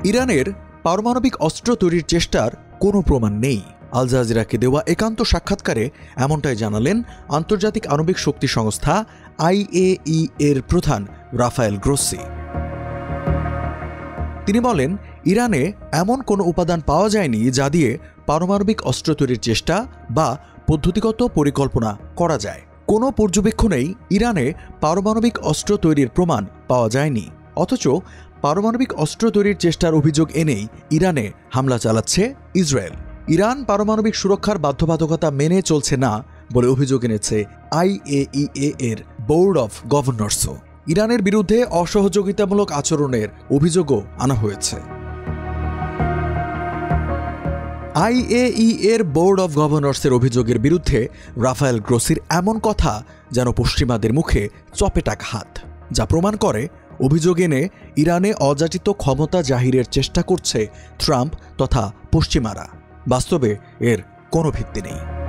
ইরানের পারমাণবিক অস্ত্র তৈরির চেষ্টার কোনো প্রমাণ নেই। আল জাজিরাকে দেওয়া একান্ত সাক্ষাৎকারে এমনটাই জানালেন আন্তর্জাতিক আণবিক শক্তি সংস্থা IAEA এর প্রধান রাফায়েল গ্রোসি। তিনি বলেন, ইরানে এমন কোনো উপাদান পাওয়া যায়নি যা দিয়ে পারমাণবিক অস্ত্র তৈরির চেষ্টা বা পদ্ধতিগত পরিকল্পনা করা যায়। কোনো পর্যবেক্ষণেই ইরানে পারমাণবিক অস্ত্র তৈরির প্রমাণ পাওয়া যায়নি। অথচ পারমাণবিক অস্ত্র তৈরির চেষ্টার অভিযোগ এনেই ইরানে হামলা চালাচ্ছে ইসরায়েল। ইরান পারমাণবিক সুরক্ষার বাধ্যবাধকতা মেনে চলছে না বলে অভিযোগ এনেছে IAEA এর বোর্ড অফ গভর্নরসও। ইরানের বিরুদ্ধে অসহযোগিতামূলক আচরণের অভিযোগও আনা হয়েছে। IAEA এর বোর্ড অফ গভর্নরসের অভিযোগের বিরুদ্ধে রাফায়েল গ্রোসির এমন কথা যেন পশ্চিমাদের মুখে চপেটাঘাত হাত, যা প্রমাণ করে অভিযোগ এনে ইরানে অযাচিত ক্ষমতা জাহিরের চেষ্টা করছে ট্রাম্প তথা পশ্চিমারা। বাস্তবে এর কোনো ভিত্তি নেই।